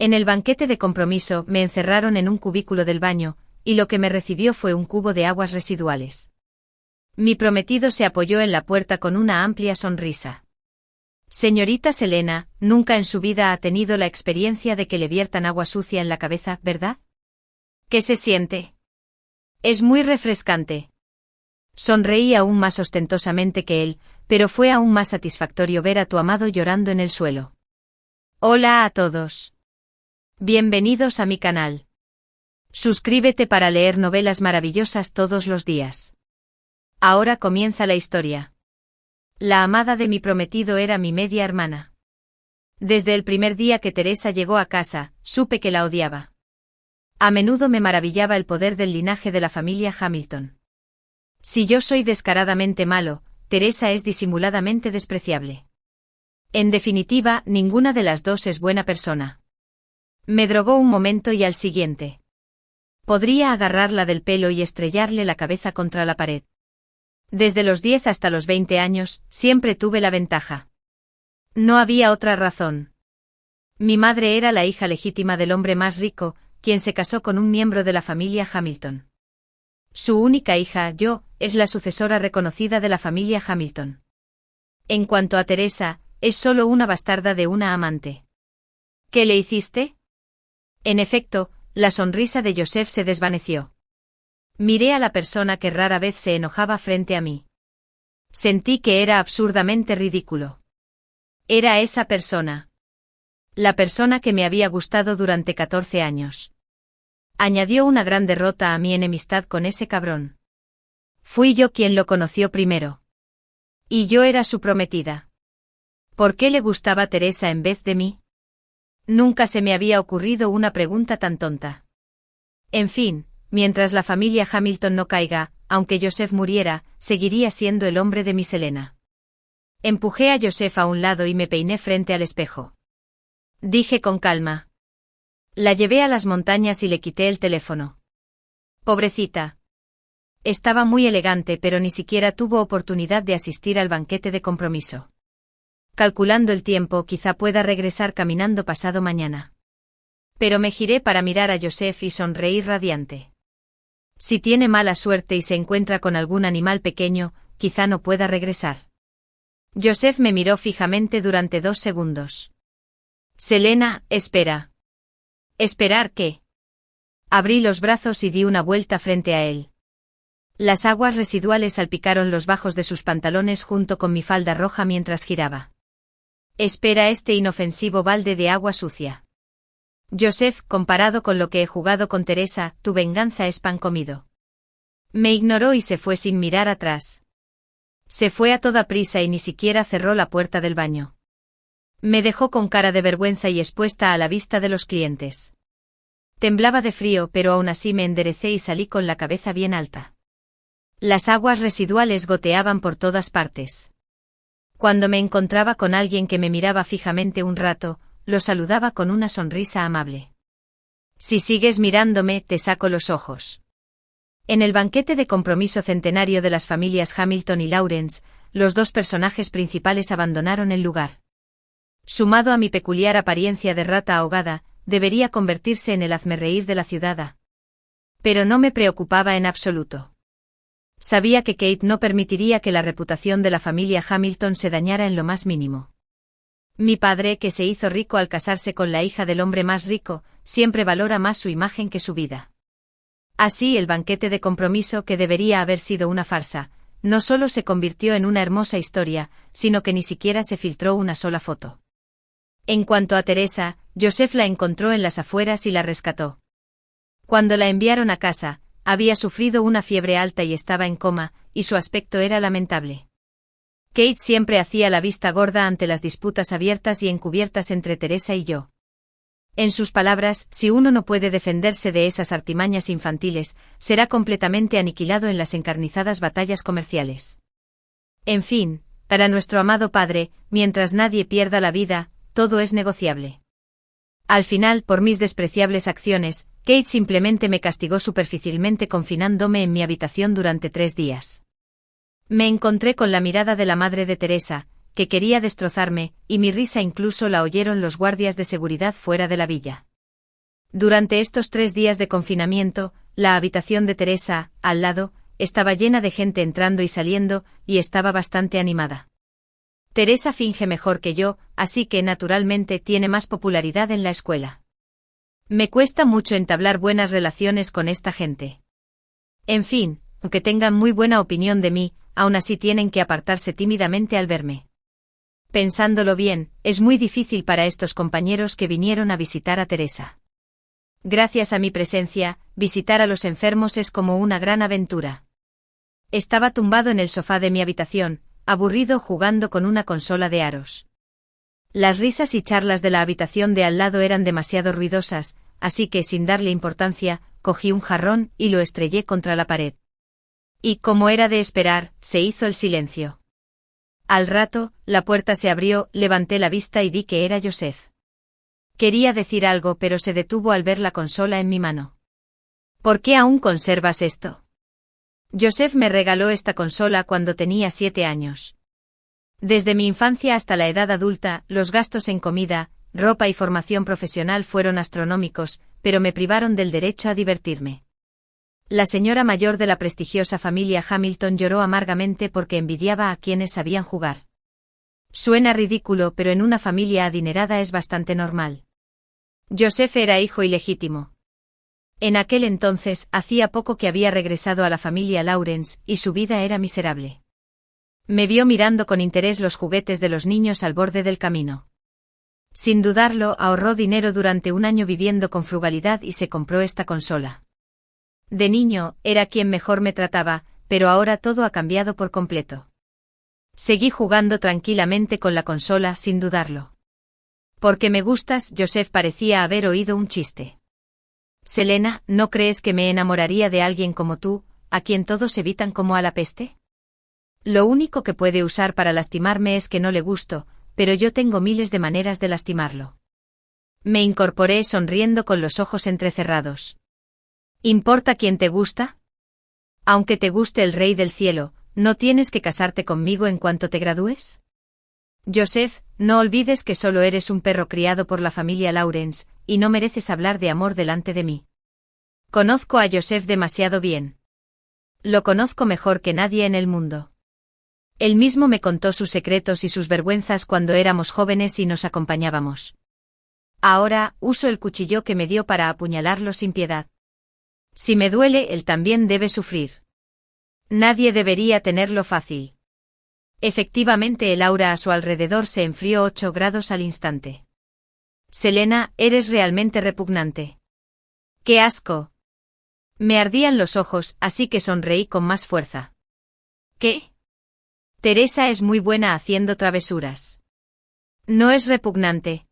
En el banquete de compromiso me encerraron en un cubículo del baño, y lo que me recibió fue un cubo de aguas residuales. Mi prometido se apoyó en la puerta con una amplia sonrisa. Señorita Selena, nunca en su vida ha tenido la experiencia de que le viertan agua sucia en la cabeza, ¿verdad? ¿Qué se siente? Es muy refrescante. Sonreí aún más ostentosamente que él, pero fue aún más satisfactorio ver a tu amado llorando en el suelo. Hola a todos. Bienvenidos a mi canal. Suscríbete para leer novelas maravillosas todos los días. Ahora comienza la historia. La amada de mi prometido era mi media hermana. Desde el primer día que Teresa llegó a casa, supe que la odiaba. A menudo me maravillaba el poder del linaje de la familia Hamilton. Si yo soy descaradamente malo, Teresa es disimuladamente despreciable. En definitiva, ninguna de las dos es buena persona. Me drogó un momento y al siguiente. Podría agarrarla del pelo y estrellarle la cabeza contra la pared. Desde los 10 hasta los 20 años, siempre tuve la ventaja. No había otra razón. Mi madre era la hija legítima del hombre más rico, quien se casó con un miembro de la familia Hamilton. Su única hija, yo, es la sucesora reconocida de la familia Hamilton. En cuanto a Teresa, es solo una bastarda de una amante. ¿Qué le hiciste? En efecto, la sonrisa de Joseph se desvaneció. Miré a la persona que rara vez se enojaba frente a mí. Sentí que era absurdamente ridículo. Era esa persona. La persona que me había gustado durante 14 años. Añadió una gran derrota a mi enemistad con ese cabrón. Fui yo quien lo conoció primero. Y yo era su prometida. ¿Por qué le gustaba Teresa en vez de mí? Nunca se me había ocurrido una pregunta tan tonta. En fin, mientras la familia Hamilton no caiga, aunque Joseph muriera, seguiría siendo el hombre de mi Selena. Empujé a Joseph a un lado y me peiné frente al espejo. Dije con calma. La llevé a las montañas y le quité el teléfono. Pobrecita. Estaba muy elegante, pero ni siquiera tuvo oportunidad de asistir al banquete de compromiso. Calculando el tiempo, quizá pueda regresar caminando pasado mañana. Pero me giré para mirar a Joseph y sonreí radiante. Si tiene mala suerte y se encuentra con algún animal pequeño, quizá no pueda regresar. Joseph me miró fijamente durante 2 segundos. Selena, espera. ¿Esperar qué? Abrí los brazos y di una vuelta frente a él. Las aguas residuales salpicaron los bajos de sus pantalones junto con mi falda roja mientras giraba. Espera este inofensivo balde de agua sucia. Joseph, comparado con lo que he jugado con Teresa, tu venganza es pan comido. Me ignoró y se fue sin mirar atrás. Se fue a toda prisa y ni siquiera cerró la puerta del baño. Me dejó con cara de vergüenza y expuesta a la vista de los clientes. Temblaba de frío, pero aún así me enderecé y salí con la cabeza bien alta. Las aguas residuales goteaban por todas partes. Cuando me encontraba con alguien que me miraba fijamente un rato, lo saludaba con una sonrisa amable. Si sigues mirándome, te saco los ojos. En el banquete de compromiso centenario de las familias Hamilton y Lawrence, los dos personajes principales abandonaron el lugar. Sumado a mi peculiar apariencia de rata ahogada, debería convertirse en el hazmerreír de la ciudad. Pero no me preocupaba en absoluto. Sabía que Kate no permitiría que la reputación de la familia Hamilton se dañara en lo más mínimo. Mi padre, que se hizo rico al casarse con la hija del hombre más rico, siempre valora más su imagen que su vida. Así el banquete de compromiso, que debería haber sido una farsa, no solo se convirtió en una hermosa historia, sino que ni siquiera se filtró una sola foto. En cuanto a Teresa, Joseph la encontró en las afueras y la rescató. Cuando la enviaron a casa, había sufrido una fiebre alta y estaba en coma, y su aspecto era lamentable. Kate siempre hacía la vista gorda ante las disputas abiertas y encubiertas entre Teresa y yo. En sus palabras, si uno no puede defenderse de esas artimañas infantiles, será completamente aniquilado en las encarnizadas batallas comerciales. En fin, para nuestro amado padre, mientras nadie pierda la vida, todo es negociable. Al final, por mis despreciables acciones, Kate simplemente me castigó superficialmente confinándome en mi habitación durante 3 días. Me encontré con la mirada de la madre de Teresa, que quería destrozarme, y mi risa incluso la oyeron los guardias de seguridad fuera de la villa. Durante estos 3 días de confinamiento, la habitación de Teresa, al lado, estaba llena de gente entrando y saliendo, y estaba bastante animada. Teresa finge mejor que yo, así que naturalmente tiene más popularidad en la escuela. Me cuesta mucho entablar buenas relaciones con esta gente. En fin, aunque tengan muy buena opinión de mí, aún así tienen que apartarse tímidamente al verme. Pensándolo bien, es muy difícil para estos compañeros que vinieron a visitar a Teresa. Gracias a mi presencia, visitar a los enfermos es como una gran aventura. Estaba tumbado en el sofá de mi habitación, aburrido jugando con una consola de aros. Las risas y charlas de la habitación de al lado eran demasiado ruidosas, así que sin darle importancia, cogí un jarrón y lo estrellé contra la pared. Y como era de esperar, se hizo el silencio. Al rato, la puerta se abrió, levanté la vista y vi que era Joseph. Quería decir algo pero se detuvo al ver la consola en mi mano. ¿Por qué aún conservas esto? Joseph me regaló esta consola cuando tenía 7 años. Desde mi infancia hasta la edad adulta, los gastos en comida, ropa y formación profesional fueron astronómicos, pero me privaron del derecho a divertirme. La señora mayor de la prestigiosa familia Hamilton lloró amargamente porque envidiaba a quienes sabían jugar. Suena ridículo, pero en una familia adinerada es bastante normal. Joseph era hijo ilegítimo. En aquel entonces, hacía poco que había regresado a la familia Lawrence, y su vida era miserable. Me vio mirando con interés los juguetes de los niños al borde del camino. Sin dudarlo, ahorró dinero durante un año viviendo con frugalidad y se compró esta consola. De niño, era quien mejor me trataba, pero ahora todo ha cambiado por completo. Seguí jugando tranquilamente con la consola sin dudarlo. Porque me gustas, Joseph parecía haber oído un chiste. Selena, ¿no crees que me enamoraría de alguien como tú, a quien todos evitan como a la peste? Lo único que puede usar para lastimarme es que no le gusto, pero yo tengo miles de maneras de lastimarlo. Me incorporé sonriendo con los ojos entrecerrados. ¿Importa quién te gusta? Aunque te guste el rey del cielo, ¿no tienes que casarte conmigo en cuanto te gradúes? Joseph, no olvides que solo eres un perro criado por la familia Lawrence, y no mereces hablar de amor delante de mí. Conozco a Joseph demasiado bien. Lo conozco mejor que nadie en el mundo. Él mismo me contó sus secretos y sus vergüenzas cuando éramos jóvenes y nos acompañábamos. Ahora, uso el cuchillo que me dio para apuñalarlo sin piedad. Si me duele, él también debe sufrir. Nadie debería tenerlo fácil. Efectivamente, el aura a su alrededor se enfrió 8 grados al instante. Selena, eres realmente repugnante. ¡Qué asco! Me ardían los ojos, así que sonreí con más fuerza. ¿Qué? Teresa es muy buena haciendo travesuras. No es repugnante.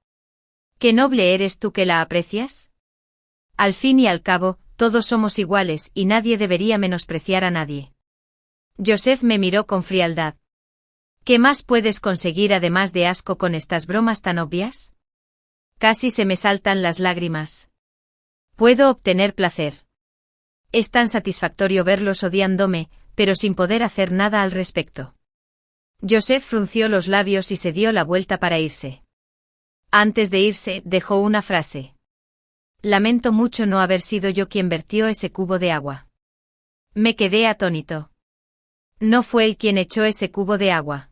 ¿Qué noble eres tú que la aprecias? Al fin y al cabo, todos somos iguales y nadie debería menospreciar a nadie. Joseph me miró con frialdad. ¿Qué más puedes conseguir además de asco con estas bromas tan obvias? Casi se me saltan las lágrimas. Puedo obtener placer. Es tan satisfactorio verlos odiándome, pero sin poder hacer nada al respecto. Joseph frunció los labios y se dio la vuelta para irse. Antes de irse, dejó una frase. Lamento mucho no haber sido yo quien vertió ese cubo de agua. Me quedé atónito. No fue él quien echó ese cubo de agua.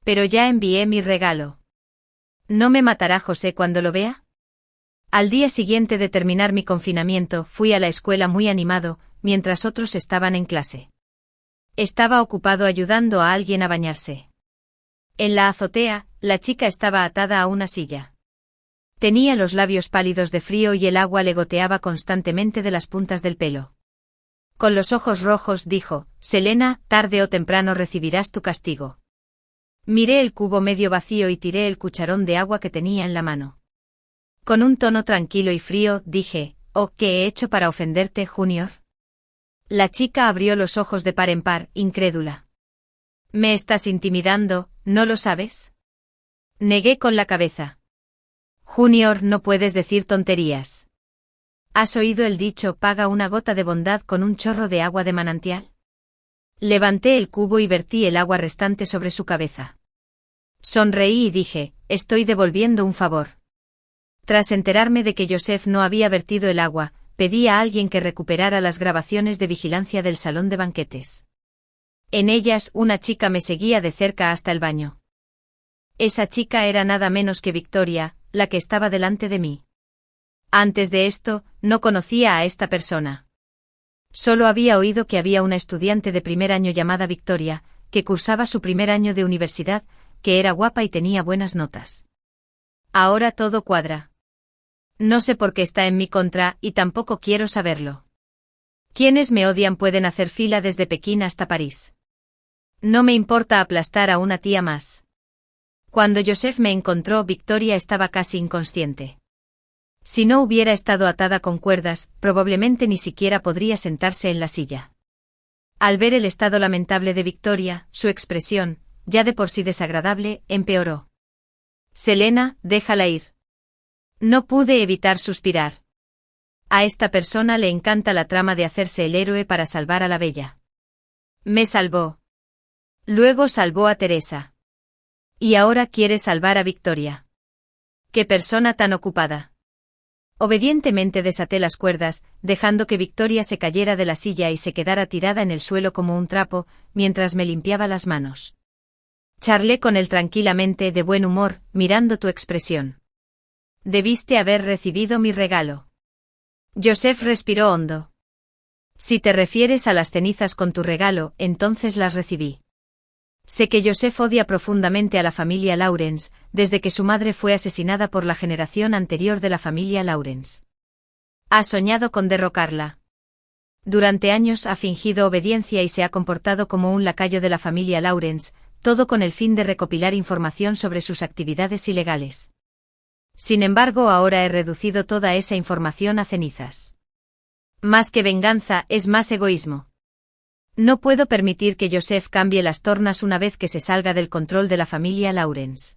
Pero ya envié mi regalo. ¿No me matará José cuando lo vea? Al día siguiente de terminar mi confinamiento, fui a la escuela muy animado, mientras otros estaban en clase. Estaba ocupado ayudando a alguien a bañarse. En la azotea, la chica estaba atada a una silla. Tenía los labios pálidos de frío y el agua le goteaba constantemente de las puntas del pelo. Con los ojos rojos dijo, Selena, tarde o temprano recibirás tu castigo. Miré el cubo medio vacío y tiré el cucharón de agua que tenía en la mano. Con un tono tranquilo y frío, dije, «Oh, ¿qué he hecho para ofenderte, Junior?» La chica abrió los ojos de par en par, incrédula. «¿Me estás intimidando, no lo sabes?» Negué con la cabeza. «Junior, no puedes decir tonterías. ¿Has oído el dicho, paga una gota de bondad con un chorro de agua de manantial?» Levanté el cubo y vertí el agua restante sobre su cabeza. Sonreí y dije, «Estoy devolviendo un favor». Tras enterarme de que Joseph no había vertido el agua, pedí a alguien que recuperara las grabaciones de vigilancia del salón de banquetes. En ellas, una chica me seguía de cerca hasta el baño. Esa chica era nada menos que Victoria, la que estaba delante de mí. Antes de esto, no conocía a esta persona. Solo había oído que había una estudiante de primer año llamada Victoria, que cursaba su primer año de universidad, que era guapa y tenía buenas notas. Ahora todo cuadra. No sé por qué está en mi contra y tampoco quiero saberlo. Quienes me odian pueden hacer fila desde Pekín hasta París. No me importa aplastar a una tía más. Cuando Joseph me encontró, Victoria estaba casi inconsciente. Si no hubiera estado atada con cuerdas, probablemente ni siquiera podría sentarse en la silla. Al ver el estado lamentable de Victoria, su expresión, ya de por sí desagradable, empeoró. Selena, déjala ir. No pude evitar suspirar. A esta persona le encanta la trama de hacerse el héroe para salvar a la bella. Me salvó. Luego salvó a Teresa. Y ahora quiere salvar a Victoria. ¡Qué persona tan ocupada! Obedientemente desaté las cuerdas, dejando que Victoria se cayera de la silla y se quedara tirada en el suelo como un trapo, mientras me limpiaba las manos. Charlé con él tranquilamente, de buen humor, mirando tu expresión. Debiste haber recibido mi regalo. Joseph respiró hondo. Si te refieres a las cenizas con tu regalo, entonces las recibí. Sé que Joseph odia profundamente a la familia Lawrence, desde que su madre fue asesinada por la generación anterior de la familia Lawrence. Ha soñado con derrocarla. Durante años ha fingido obediencia y se ha comportado como un lacayo de la familia Lawrence, todo con el fin de recopilar información sobre sus actividades ilegales. Sin embargo, ahora he reducido toda esa información a cenizas. Más que venganza, es más egoísmo. No puedo permitir que Joseph cambie las tornas una vez que se salga del control de la familia Lawrence.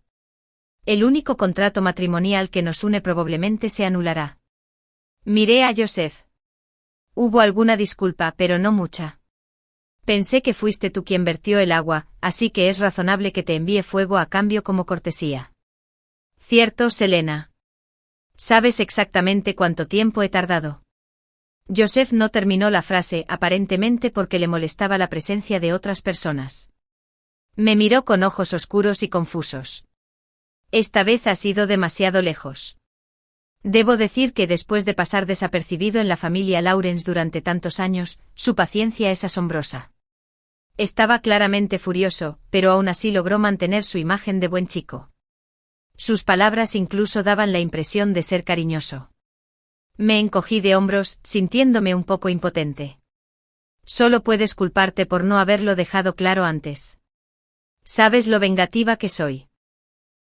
El único contrato matrimonial que nos une probablemente se anulará. Miré a Joseph. Hubo alguna disculpa, pero no mucha. Pensé que fuiste tú quien vertió el agua, así que es razonable que te envíe fuego a cambio como cortesía. Cierto, Selena. ¿Sabes exactamente cuánto tiempo he tardado? Joseph no terminó la frase, aparentemente porque le molestaba la presencia de otras personas. Me miró con ojos oscuros y confusos. Esta vez has ido demasiado lejos. Debo decir que después de pasar desapercibido en la familia Lawrence durante tantos años, su paciencia es asombrosa. Estaba claramente furioso, pero aún así logró mantener su imagen de buen chico. Sus palabras incluso daban la impresión de ser cariñoso. Me encogí de hombros, sintiéndome un poco impotente. Solo puedes culparte por no haberlo dejado claro antes. Sabes lo vengativa que soy.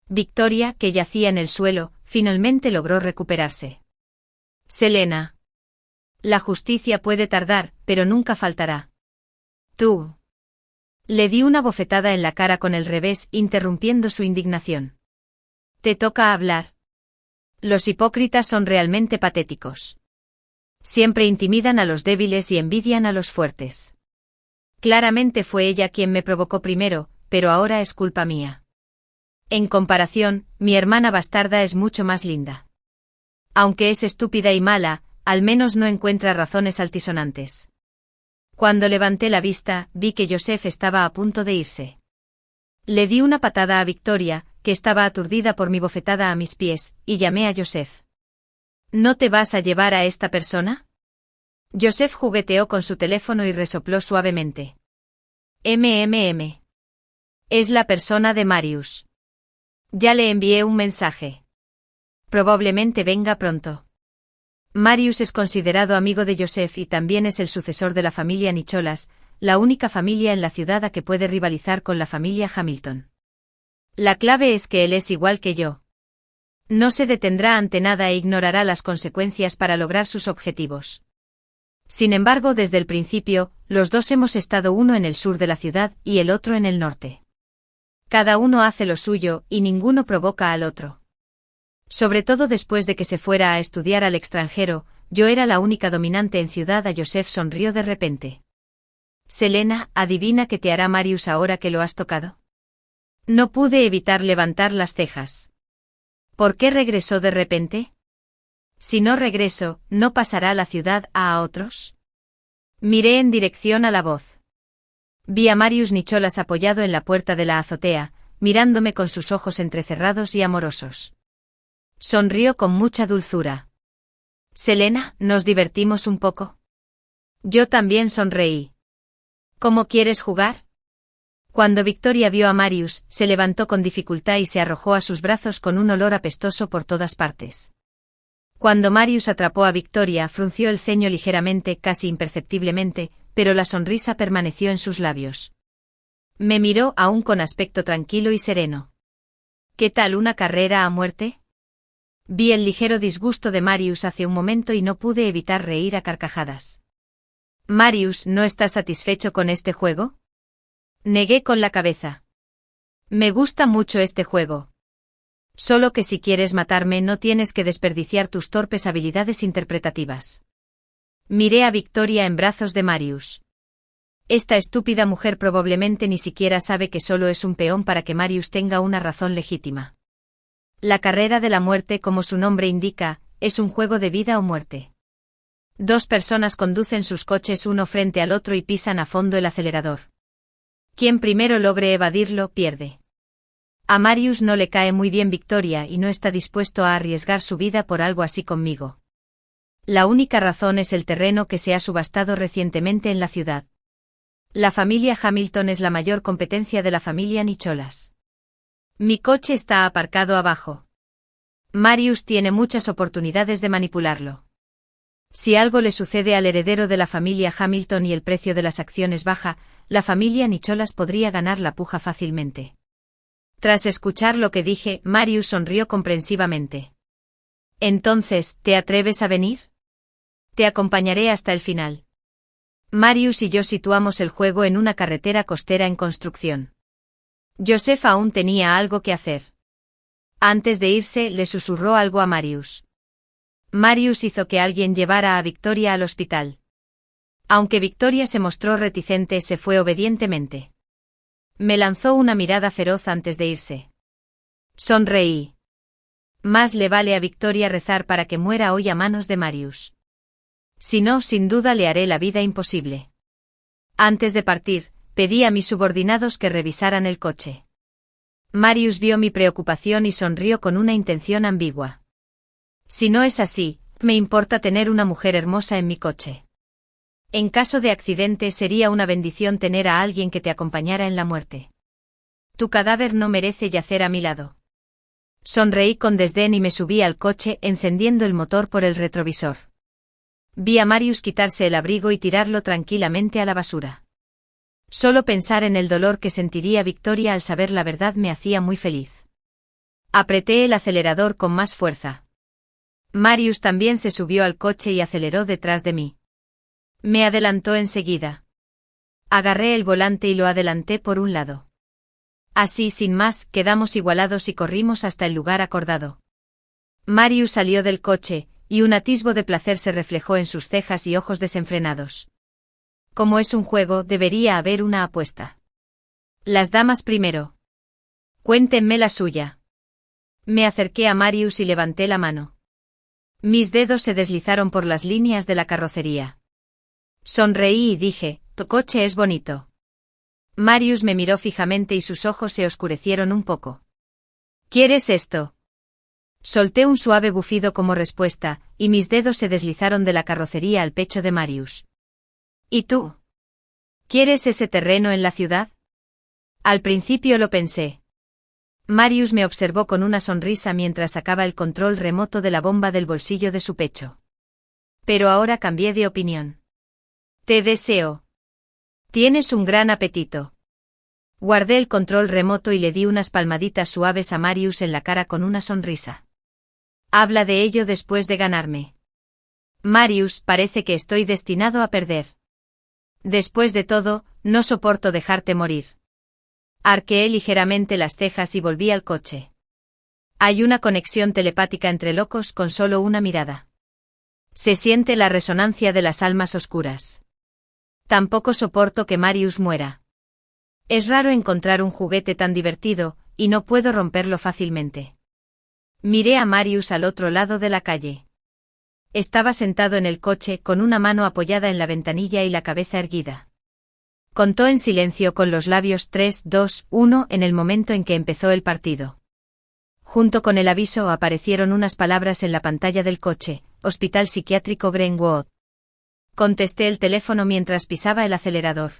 Victoria, que yacía en el suelo, finalmente logró recuperarse. Selena. La justicia puede tardar, pero nunca faltará. Tú. Le di una bofetada en la cara con el revés, interrumpiendo su indignación. Te toca hablar. Los hipócritas son realmente patéticos. Siempre intimidan a los débiles y envidian a los fuertes. Claramente fue ella quien me provocó primero, pero ahora es culpa mía. En comparación, mi hermana bastarda es mucho más linda. Aunque es estúpida y mala, al menos no encuentra razones altisonantes. Cuando levanté la vista, vi que Joseph estaba a punto de irse. Le di una patada a Victoria, que estaba aturdida por mi bofetada a mis pies, y llamé a Joseph. ¿No te vas a llevar a esta persona? Joseph jugueteó con su teléfono y resopló suavemente. Es la persona de Marius. Ya le envié un mensaje. Probablemente venga pronto. Marius es considerado amigo de Joseph y también es el sucesor de la familia Nicholas, la única familia en la ciudad a que puede rivalizar con la familia Hamilton. La clave es que él es igual que yo. No se detendrá ante nada e ignorará las consecuencias para lograr sus objetivos. Sin embargo, desde el principio, los dos hemos estado uno en el sur de la ciudad y el otro en el norte. Cada uno hace lo suyo y ninguno provoca al otro. Sobre todo después de que se fuera a estudiar al extranjero, yo era la única dominante en ciudad. A Joseph sonrió de repente. Selena, adivina qué te hará Marius ahora que lo has tocado. No pude evitar levantar las cejas. ¿Por qué regresó de repente? Si no regreso, ¿no pasará la ciudad a otros? Miré en dirección a la voz. Vi a Marius Nicholas apoyado en la puerta de la azotea, mirándome con sus ojos entrecerrados y amorosos. Sonrió con mucha dulzura. «Selena, ¿nos divertimos un poco?» Yo también sonreí. «¿Cómo quieres jugar?» Cuando Victoria vio a Marius, se levantó con dificultad y se arrojó a sus brazos con un olor apestoso por todas partes. Cuando Marius atrapó a Victoria, frunció el ceño ligeramente, casi imperceptiblemente, pero la sonrisa permaneció en sus labios. Me miró aún con aspecto tranquilo y sereno. «¿Qué tal una carrera a muerte?» Vi el ligero disgusto de Marius hace un momento y no pude evitar reír a carcajadas. «Marius, ¿no estás satisfecho con este juego?» Negué con la cabeza. «Me gusta mucho este juego. Solo que si quieres matarme no tienes que desperdiciar tus torpes habilidades interpretativas». Miré a Victoria en brazos de Marius. Esta estúpida mujer probablemente ni siquiera sabe que solo es un peón para que Marius tenga una razón legítima. La carrera de la muerte, como su nombre indica, es un juego de vida o muerte. Dos personas conducen sus coches uno frente al otro y pisan a fondo el acelerador. Quien primero logre evadirlo, pierde. A Marius no le cae muy bien Victoria y no está dispuesto a arriesgar su vida por algo así conmigo. La única razón es el terreno que se ha subastado recientemente en la ciudad. La familia Hamilton es la mayor competencia de la familia Nicholas. Mi coche está aparcado abajo. Marius tiene muchas oportunidades de manipularlo. Si algo le sucede al heredero de la familia Hamilton y el precio de las acciones baja, la familia Nicholas podría ganar la puja fácilmente. Tras escuchar lo que dije, Marius sonrió comprensivamente. «Entonces, ¿te atreves a venir? Te acompañaré hasta el final». Marius y yo situamos el juego en una carretera costera en construcción. Joseph aún tenía algo que hacer. Antes de irse, le susurró algo a Marius. Marius hizo que alguien llevara a Victoria al hospital. Aunque Victoria se mostró reticente, se fue obedientemente. Me lanzó una mirada feroz antes de irse. Sonreí. Más le vale a Victoria rezar para que muera hoy a manos de Marius. Si no, sin duda le haré la vida imposible. Antes de partir, pedí a mis subordinados que revisaran el coche. Marius vio mi preocupación y sonrió con una intención ambigua. Si no es así, me importa tener una mujer hermosa en mi coche. En caso de accidente sería una bendición tener a alguien que te acompañara en la muerte. Tu cadáver no merece yacer a mi lado. Sonreí con desdén y me subí al coche, encendiendo el motor por el retrovisor. Vi a Marius quitarse el abrigo y tirarlo tranquilamente a la basura. Solo pensar en el dolor que sentiría Victoria al saber la verdad me hacía muy feliz. Apreté el acelerador con más fuerza. Marius también se subió al coche y aceleró detrás de mí. Me adelantó enseguida. Agarré el volante y lo adelanté por un lado. Así, sin más, quedamos igualados y corrimos hasta el lugar acordado. Marius salió del coche, y un atisbo de placer se reflejó en sus cejas y ojos desenfrenados. Como es un juego, debería haber una apuesta. Las damas primero. Cuéntenme la suya. Me acerqué a Marius y levanté la mano. Mis dedos se deslizaron por las líneas de la carrocería. Sonreí y dije, tu coche es bonito. Marius me miró fijamente y sus ojos se oscurecieron un poco. ¿Quieres esto? Solté un suave bufido como respuesta, y mis dedos se deslizaron de la carrocería al pecho de Marius. ¿Y tú? ¿Quieres ese terreno en la ciudad? Al principio lo pensé. Marius me observó con una sonrisa mientras sacaba el control remoto de la bomba del bolsillo de su pecho. Pero ahora cambié de opinión. Te deseo. Tienes un gran apetito. Guardé el control remoto y le di unas palmaditas suaves a Marius en la cara con una sonrisa. Habla de ello después de ganarme. Marius, parece que estoy destinado a perder. Después de todo, no soporto dejarte morir. Arqueé ligeramente las cejas y volví al coche. Hay una conexión telepática entre locos con solo una mirada. Se siente la resonancia de las almas oscuras. Tampoco soporto que Marius muera. Es raro encontrar un juguete tan divertido, y no puedo romperlo fácilmente. Miré a Marius al otro lado de la calle. Estaba sentado en el coche con una mano apoyada en la ventanilla y la cabeza erguida. Contó en silencio con los labios 3, 2, 1 en el momento en que empezó el partido. Junto con el aviso aparecieron unas palabras en la pantalla del coche: Hospital Psiquiátrico Greenwood. Contesté el teléfono mientras pisaba el acelerador.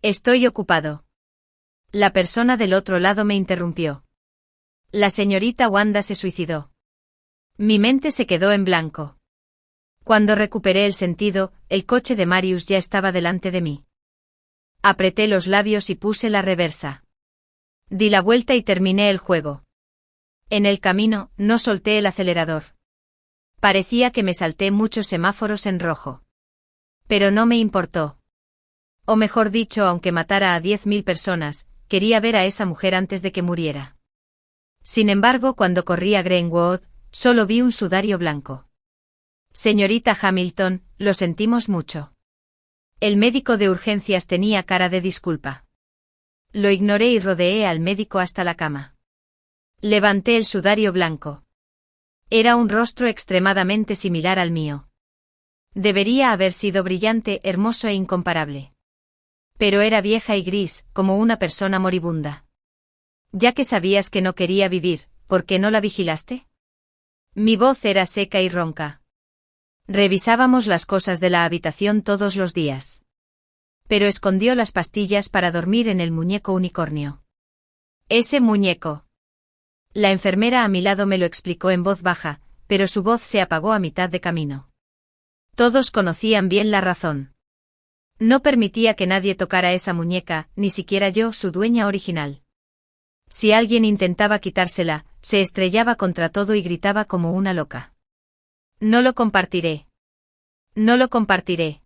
Estoy ocupado. La persona del otro lado me interrumpió. La señorita Wanda se suicidó. Mi mente se quedó en blanco. Cuando recuperé el sentido, el coche de Marius ya estaba delante de mí. Apreté los labios y puse la reversa. Di la vuelta y terminé el juego. En el camino, no solté el acelerador. Parecía que me salté muchos semáforos en rojo. Pero no me importó. O mejor dicho, aunque matara a 10.000 personas, quería ver a esa mujer antes de que muriera. Sin embargo, cuando corrí a Greenwood, solo vi un sudario blanco. Señorita Hamilton, lo sentimos mucho. El médico de urgencias tenía cara de disculpa. Lo ignoré y rodeé al médico hasta la cama. Levanté el sudario blanco. Era un rostro extremadamente similar al mío. Debería haber sido brillante, hermoso e incomparable. Pero era vieja y gris, como una persona moribunda. Ya que sabías que no quería vivir, ¿por qué no la vigilaste? Mi voz era seca y ronca. Revisábamos las cosas de la habitación todos los días. Pero escondió las pastillas para dormir en el muñeco unicornio. Ese muñeco. La enfermera a mi lado me lo explicó en voz baja, pero su voz se apagó a mitad de camino. Todos conocían bien la razón. No permitía que nadie tocara esa muñeca, ni siquiera yo, su dueña original. Si alguien intentaba quitársela, se estrellaba contra todo y gritaba como una loca. No lo compartiré. No lo compartiré.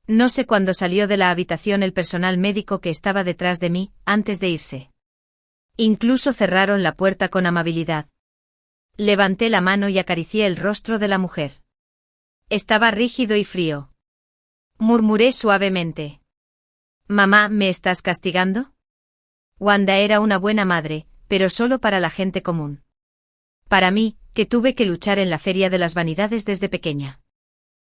No sé cuándo salió de la habitación el personal médico que estaba detrás de mí, antes de irse. Incluso cerraron la puerta con amabilidad. Levanté la mano y acaricié el rostro de la mujer. Estaba rígido y frío. Murmuré suavemente. «Mamá, ¿me estás castigando?» Wanda era una buena madre, pero solo para la gente común. Para mí, que tuve que luchar en la feria de las vanidades desde pequeña.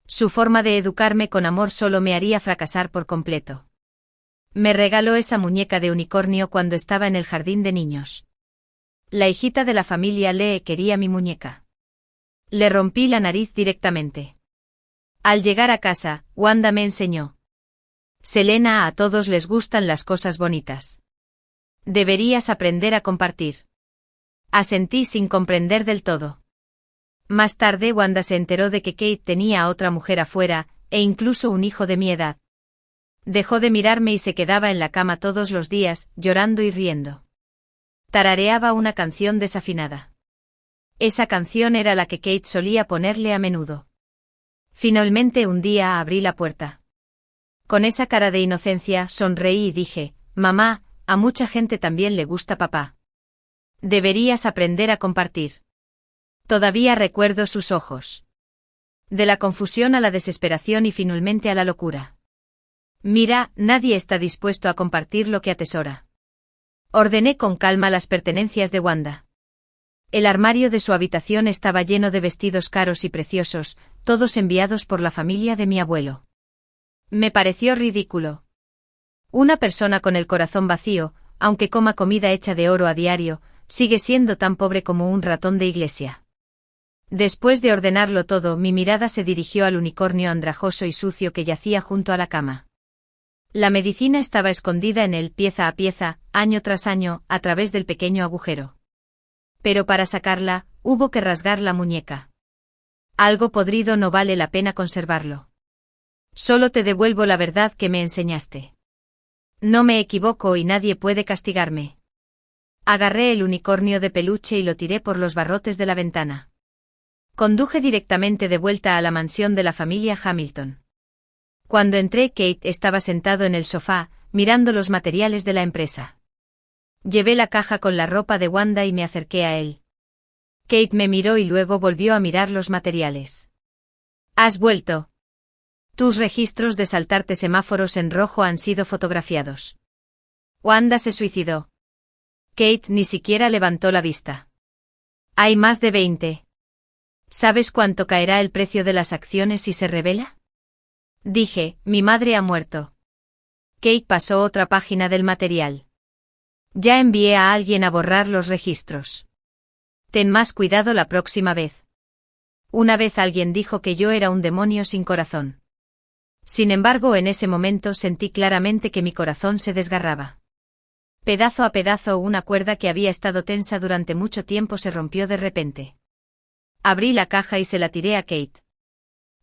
Su forma de educarme con amor solo me haría fracasar por completo. Me regaló esa muñeca de unicornio cuando estaba en el jardín de niños. La hijita de la familia Lee quería mi muñeca. Le rompí la nariz directamente. Al llegar a casa, Wanda me enseñó. Selena, a todos les gustan las cosas bonitas. Deberías aprender a compartir. Asentí sin comprender del todo. Más tarde Wanda se enteró de que Kate tenía a otra mujer afuera, e incluso un hijo de mi edad. Dejó de mirarme y se quedaba en la cama todos los días, llorando y riendo. Tarareaba una canción desafinada. Esa canción era la que Kate solía ponerle a menudo. Finalmente un día abrí la puerta. Con esa cara de inocencia sonreí y dije: «Mamá, a mucha gente también le gusta papá. Deberías aprender a compartir». Todavía recuerdo sus ojos. De la confusión a la desesperación y finalmente a la locura. «Mira, nadie está dispuesto a compartir lo que atesora». Ordené con calma las pertenencias de Wanda. El armario de su habitación estaba lleno de vestidos caros y preciosos, todos enviados por la familia de mi abuelo. Me pareció ridículo. Una persona con el corazón vacío, aunque coma comida hecha de oro a diario, sigue siendo tan pobre como un ratón de iglesia. Después de ordenarlo todo, mi mirada se dirigió al unicornio andrajoso y sucio que yacía junto a la cama. La medicina estaba escondida en él pieza a pieza, año tras año, a través del pequeño agujero. Pero para sacarla, hubo que rasgar la muñeca. Algo podrido no vale la pena conservarlo. Solo te devuelvo la verdad que me enseñaste. No me equivoco y nadie puede castigarme. Agarré el unicornio de peluche y lo tiré por los barrotes de la ventana. Conduje directamente de vuelta a la mansión de la familia Hamilton. Cuando entré, Kate estaba sentado en el sofá, mirando los materiales de la empresa. Llevé la caja con la ropa de Wanda y me acerqué a él. Kate me miró y luego volvió a mirar los materiales. ¿Has vuelto? Tus registros de saltarte semáforos en rojo han sido fotografiados. Wanda se suicidó. Kate ni siquiera levantó la vista. Hay más de 20. ¿Sabes cuánto caerá el precio de las acciones si se revela? Dije, mi madre ha muerto. Kate pasó otra página del material. Ya envié a alguien a borrar los registros. Ten más cuidado la próxima vez. Una vez alguien dijo que yo era un demonio sin corazón. Sin embargo, en ese momento sentí claramente que mi corazón se desgarraba. Pedazo a pedazo, una cuerda que había estado tensa durante mucho tiempo se rompió de repente. Abrí la caja y se la tiré a Kate.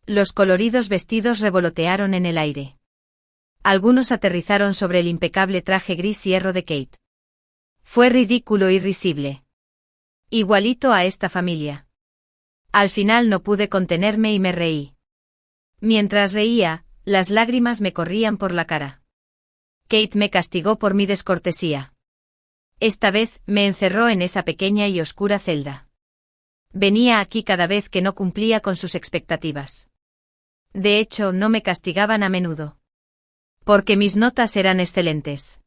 Los coloridos vestidos revolotearon en el aire. Algunos aterrizaron sobre el impecable traje gris hierro de Kate. Fue ridículo y risible. Igualito a esta familia. Al final no pude contenerme y me reí. Mientras reía, las lágrimas me corrían por la cara. Kate me castigó por mi descortesía. Esta vez, me encerró en esa pequeña y oscura celda. Venía aquí cada vez que no cumplía con sus expectativas. De hecho, no me castigaban a menudo. Porque mis notas eran excelentes.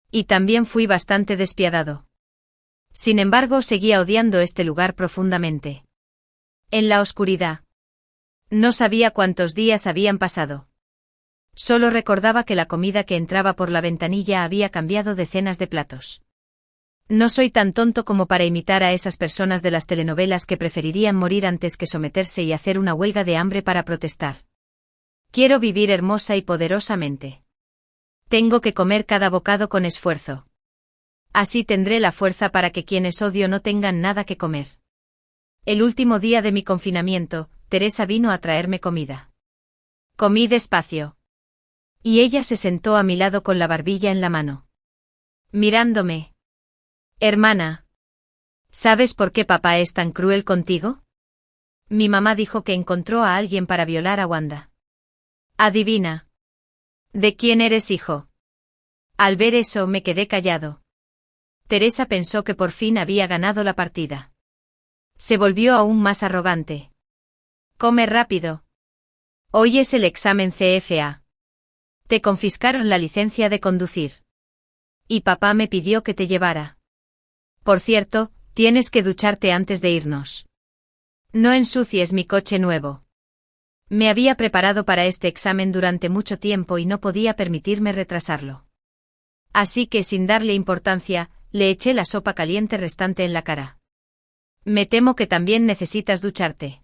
Y también fui bastante despiadado. Sin embargo, seguía odiando este lugar profundamente. En la oscuridad. No sabía cuántos días habían pasado. Solo recordaba que la comida que entraba por la ventanilla había cambiado decenas de platos. No soy tan tonto como para imitar a esas personas de las telenovelas que preferirían morir antes que someterse y hacer una huelga de hambre para protestar. Quiero vivir hermosa y poderosamente. Tengo que comer cada bocado con esfuerzo. Así tendré la fuerza para que quienes odio no tengan nada que comer. El último día de mi confinamiento, Teresa vino a traerme comida. Comí despacio. Y ella se sentó a mi lado con la barbilla en la mano. Mirándome. Hermana. ¿Sabes por qué papá es tan cruel contigo? Mi mamá dijo que encontró a alguien para violar a Wanda. Adivina. ¿De quién eres hijo? Al ver eso me quedé callado. Teresa pensó que por fin había ganado la partida. Se volvió aún más arrogante. Come rápido. Hoy es el examen CFA. Te confiscaron la licencia de conducir. Y papá me pidió que te llevara. Por cierto, tienes que ducharte antes de irnos. No ensucies mi coche nuevo. Me había preparado para este examen durante mucho tiempo y no podía permitirme retrasarlo. Así que sin darle importancia, le eché la sopa caliente restante en la cara. Me temo que también necesitas ducharte.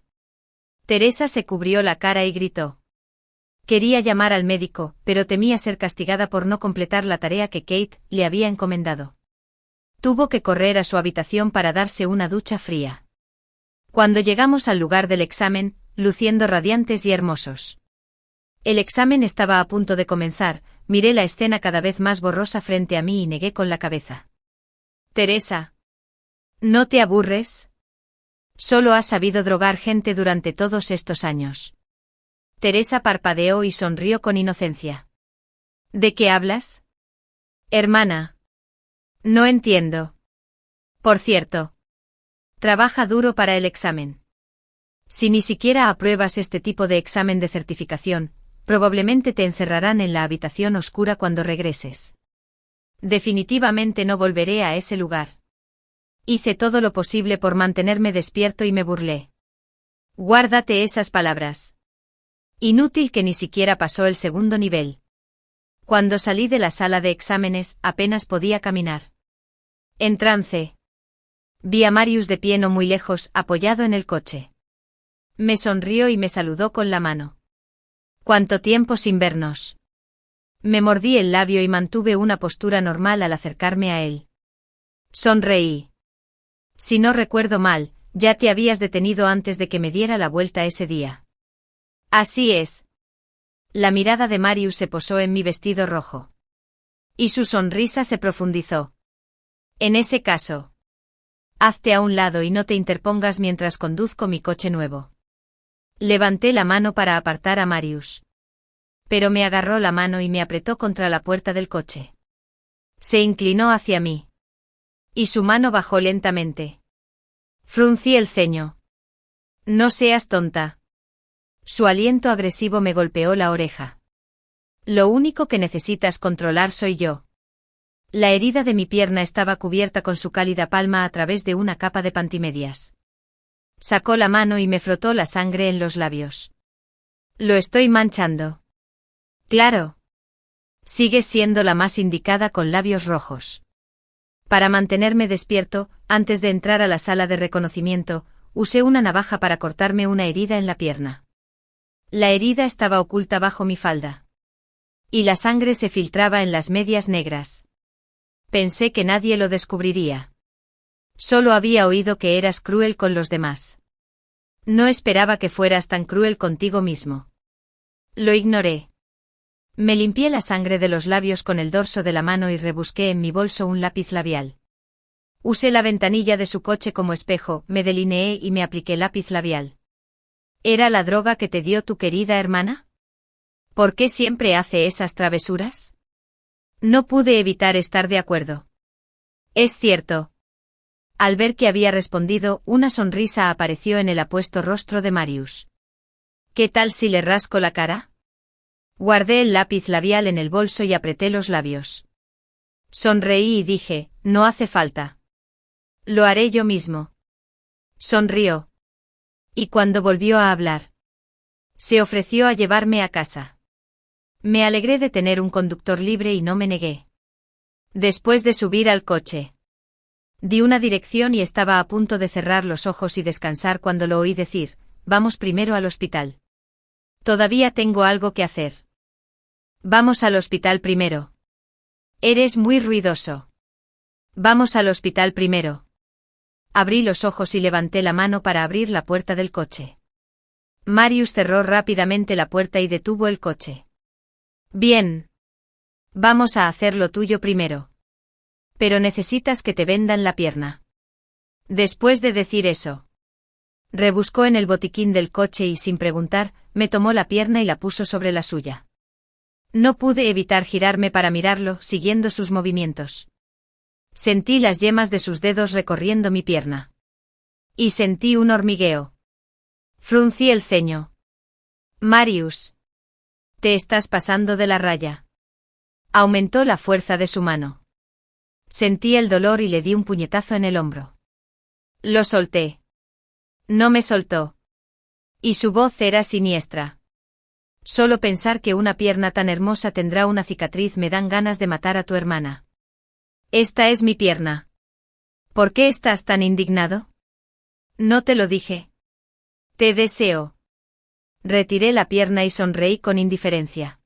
Teresa se cubrió la cara y gritó. Quería llamar al médico, pero temía ser castigada por no completar la tarea que Kate le había encomendado. Tuvo que correr a su habitación para darse una ducha fría. Cuando llegamos al lugar del examen, luciendo radiantes y hermosos. El examen estaba a punto de comenzar, miré la escena cada vez más borrosa frente a mí y negué con la cabeza. Teresa. ¿No te aburres? Solo has sabido drogar gente durante todos estos años. Teresa parpadeó y sonrió con inocencia. ¿De qué hablas? Hermana. No entiendo. Por cierto. Trabaja duro para el examen. Si ni siquiera apruebas este tipo de examen de certificación, probablemente te encerrarán en la habitación oscura cuando regreses. Definitivamente no volveré a ese lugar. Hice todo lo posible por mantenerme despierto y me burlé. Guárdate esas palabras. Inútil que ni siquiera pasó el segundo nivel. Cuando salí de la sala de exámenes, apenas podía caminar. En trance. Vi a Marius de pie no muy lejos, apoyado en el coche. Me sonrió y me saludó con la mano. ¿Cuánto tiempo sin vernos? Me mordí el labio y mantuve una postura normal al acercarme a él. Sonreí. Si no recuerdo mal, ya te habías detenido antes de que me diera la vuelta ese día. Así es. La mirada de Marius se posó en mi vestido rojo. Y su sonrisa se profundizó. En ese caso. Hazte a un lado y no te interpongas mientras conduzco mi coche nuevo. Levanté la mano para apartar a Marius. Pero me agarró la mano y me apretó contra la puerta del coche. Se inclinó hacia mí. Y su mano bajó lentamente. Fruncí el ceño. No seas tonta. Su aliento agresivo me golpeó la oreja. Lo único que necesitas controlar soy yo. La herida de mi pierna estaba cubierta con su cálida palma a través de una capa de pantimedias. Sacó la mano y me frotó la sangre en los labios. Lo estoy manchando. Claro. Sigues siendo la más indicada con labios rojos. Para mantenerme despierto, antes de entrar a la sala de reconocimiento, usé una navaja para cortarme una herida en la pierna. La herida estaba oculta bajo mi falda. Y la sangre se filtraba en las medias negras. Pensé que nadie lo descubriría. Solo había oído que eras cruel con los demás. No esperaba que fueras tan cruel contigo mismo. Lo ignoré. Me limpié la sangre de los labios con el dorso de la mano y rebusqué en mi bolso un lápiz labial. Usé la ventanilla de su coche como espejo, me delineé y me apliqué lápiz labial. ¿Era la droga que te dio tu querida hermana? ¿Por qué siempre hace esas travesuras? No pude evitar estar de acuerdo. Es cierto. Al ver que había respondido, una sonrisa apareció en el apuesto rostro de Marius. ¿Qué tal si le rasco la cara? Guardé el lápiz labial en el bolso y apreté los labios. Sonreí y dije, no hace falta. Lo haré yo mismo. Sonrió. Y cuando volvió a hablar, se ofreció a llevarme a casa. Me alegré de tener un conductor libre y no me negué. Después de subir al coche, di una dirección y estaba a punto de cerrar los ojos y descansar cuando lo oí decir, vamos primero al hospital. Todavía tengo algo que hacer. Vamos al hospital primero. Eres muy ruidoso. Vamos al hospital primero. Abrí los ojos y levanté la mano para abrir la puerta del coche. Marius cerró rápidamente la puerta y detuvo el coche. Bien. Vamos a hacer lo tuyo primero. Pero necesitas que te vendan la pierna. Después de decir eso, rebuscó en el botiquín del coche y sin preguntar, me tomó la pierna y la puso sobre la suya. No pude evitar girarme para mirarlo, siguiendo sus movimientos. Sentí las yemas de sus dedos recorriendo mi pierna. Y sentí un hormigueo. Fruncí el ceño. Marius. Te estás pasando de la raya. Aumentó la fuerza de su mano. Sentí el dolor y le di un puñetazo en el hombro. Lo solté. No me soltó. Y su voz era siniestra. Solo pensar que una pierna tan hermosa tendrá una cicatriz me dan ganas de matar a tu hermana. Esta es mi pierna. ¿Por qué estás tan indignado? No te lo dije. Te deseo. Retiré la pierna y sonreí con indiferencia.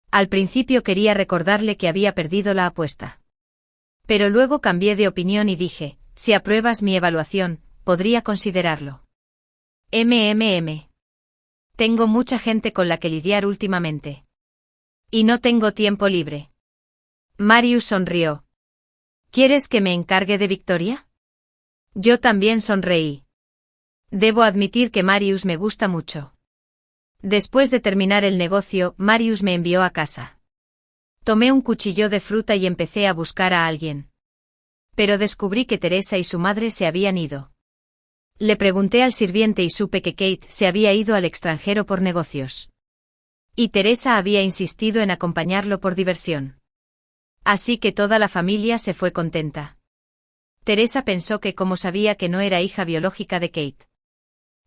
Al principio quería recordarle que había perdido la apuesta. Pero luego cambié de opinión y dije, si apruebas mi evaluación, podría considerarlo. Tengo mucha gente con la que lidiar últimamente. Y no tengo tiempo libre. Marius sonrió. ¿Quieres que me encargue de Victoria? Yo también sonreí. Debo admitir que Marius me gusta mucho. Después de terminar el negocio, Marius me envió a casa. Tomé un cuchillo de fruta y empecé a buscar a alguien. Pero descubrí que Teresa y su madre se habían ido. Le pregunté al sirviente y supe que Kate se había ido al extranjero por negocios. Y Teresa había insistido en acompañarlo por diversión. Así que toda la familia se fue contenta. Teresa pensó que como sabía que no era hija biológica de Kate,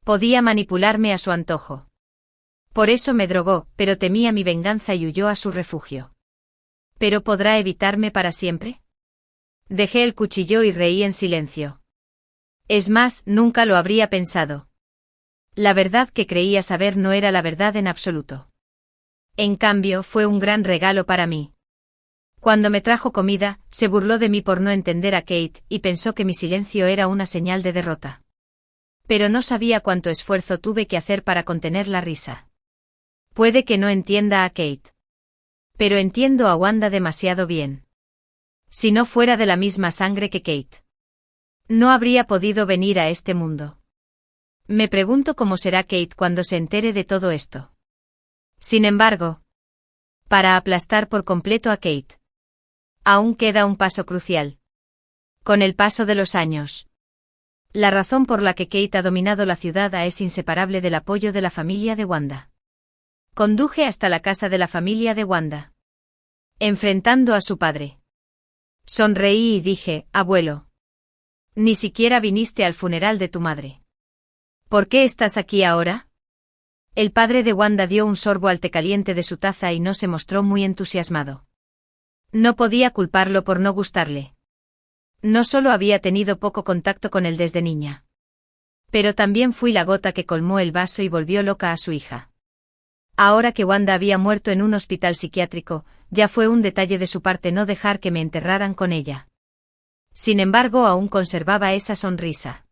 podía manipularme a su antojo. Por eso me drogó, pero temía mi venganza y huyó a su refugio. ¿Pero podrá evitarme para siempre? Dejé el cuchillo y reí en silencio. Es más, nunca lo habría pensado. La verdad que creía saber no era la verdad en absoluto. En cambio, fue un gran regalo para mí. Cuando me trajo comida, se burló de mí por no entender a Kate y pensó que mi silencio era una señal de derrota. Pero no sabía cuánto esfuerzo tuve que hacer para contener la risa. Puede que no entienda a Kate. Pero entiendo a Wanda demasiado bien. Si no fuera de la misma sangre que Kate, no habría podido venir a este mundo. Me pregunto cómo será Kate cuando se entere de todo esto. Sin embargo, para aplastar por completo a Kate, aún queda un paso crucial. Con el paso de los años, la razón por la que Kate ha dominado la ciudad es inseparable del apoyo de la familia de Wanda. Conduje hasta la casa de la familia de Wanda, enfrentando a su padre. Sonreí y dije, abuelo. Ni siquiera viniste al funeral de tu madre. ¿Por qué estás aquí ahora? El padre de Wanda dio un sorbo al té caliente de su taza y no se mostró muy entusiasmado. No podía culparlo por no gustarle. No solo había tenido poco contacto con él desde niña. Pero también fui la gota que colmó el vaso y volvió loca a su hija. Ahora que Wanda había muerto en un hospital psiquiátrico, ya fue un detalle de su parte no dejar que me enterraran con ella. Sin embargo, aún conservaba esa sonrisa.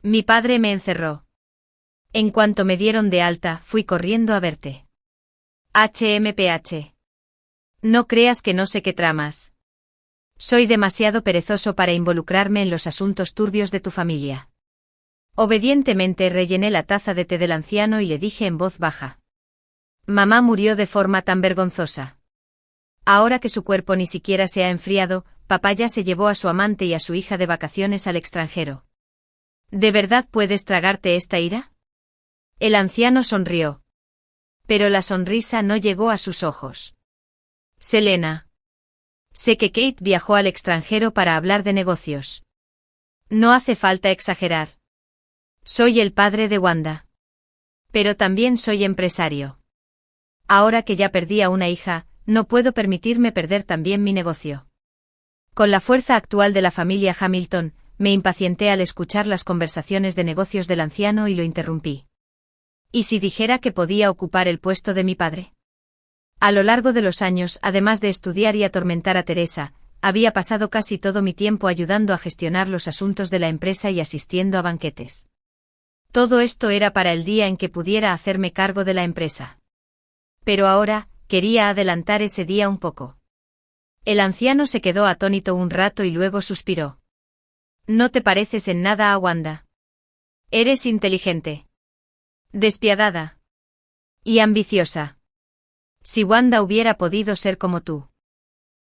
Mi padre me encerró. En cuanto me dieron de alta, fui corriendo a verte. HMPH. No creas que no sé qué tramas. Soy demasiado perezoso para involucrarme en los asuntos turbios de tu familia. Obedientemente rellené la taza de té del anciano y le dije en voz baja. Mamá murió de forma tan vergonzosa. Ahora que su cuerpo ni siquiera se ha enfriado, papá ya se llevó a su amante y a su hija de vacaciones al extranjero. ¿De verdad puedes tragarte esta ira? El anciano sonrió. Pero la sonrisa no llegó a sus ojos. Selena. Sé que Kate viajó al extranjero para hablar de negocios. No hace falta exagerar. Soy el padre de Wanda. Pero también soy empresario. Ahora que ya perdí a una hija, no puedo permitirme perder también mi negocio. Con la fuerza actual de la familia Hamilton, me impacienté al escuchar las conversaciones de negocios del anciano y lo interrumpí. ¿Y si dijera que podía ocupar el puesto de mi padre? A lo largo de los años, además de estudiar y atormentar a Teresa, había pasado casi todo mi tiempo ayudando a gestionar los asuntos de la empresa y asistiendo a banquetes. Todo esto era para el día en que pudiera hacerme cargo de la empresa. Pero ahora, quería adelantar ese día un poco. El anciano se quedó atónito un rato y luego suspiró. No te pareces en nada a Wanda. Eres inteligente. Despiadada. Y ambiciosa. Si Wanda hubiera podido ser como tú.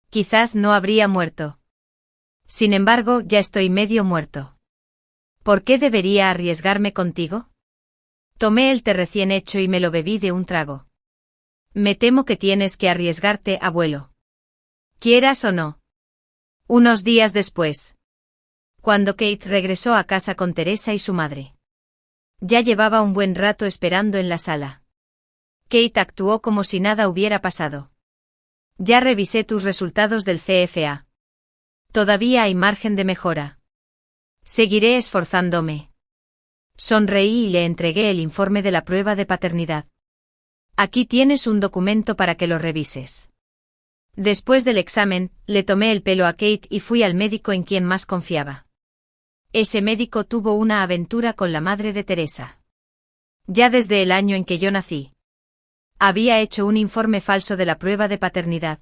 Quizás no habría muerto. Sin embargo, ya estoy medio muerto. ¿Por qué debería arriesgarme contigo? Tomé el té recién hecho y me lo bebí de un trago. Me temo que tienes que arriesgarte, abuelo. Quieras o no. Unos días después. Cuando Kate regresó a casa con Teresa y su madre. Ya llevaba un buen rato esperando en la sala. Kate actuó como si nada hubiera pasado. Ya revisé tus resultados del CFA. Todavía hay margen de mejora. Seguiré esforzándome. Sonreí y le entregué el informe de la prueba de paternidad. Aquí tienes un documento para que lo revises. Después del examen, le tomé el pelo a Kate y fui al médico en quien más confiaba. Ese médico tuvo una aventura con la madre de Teresa. Ya desde el año en que yo nací. Había hecho un informe falso de la prueba de paternidad.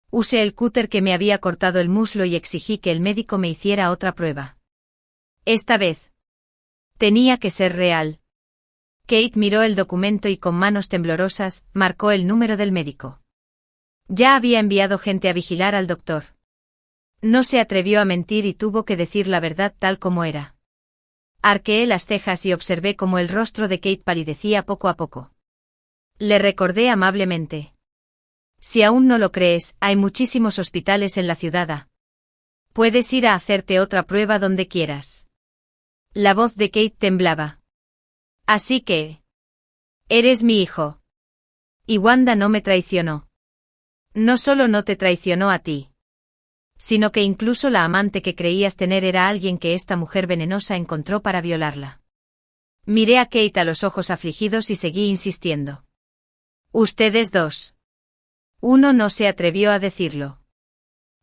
Usé el cúter que me había cortado el muslo y exigí que el médico me hiciera otra prueba. Esta vez. Tenía que ser real. Kate miró el documento y con manos temblorosas, marcó el número del médico. Ya había enviado gente a vigilar al doctor. No se atrevió a mentir y tuvo que decir la verdad tal como era. Arqueé las cejas y observé cómo el rostro de Kate palidecía poco a poco. Le recordé amablemente. Si aún no lo crees, hay muchísimos hospitales en la ciudad. Puedes ir a hacerte otra prueba donde quieras. La voz de Kate temblaba. Así que... Eres mi hijo. Y Wanda no me traicionó. No solo no te traicionó a ti, sino que incluso la amante que creías tener era alguien que esta mujer venenosa encontró para violarla. Miré a Kate a los ojos afligidos y seguí insistiendo. Ustedes dos. Uno no se atrevió a decirlo.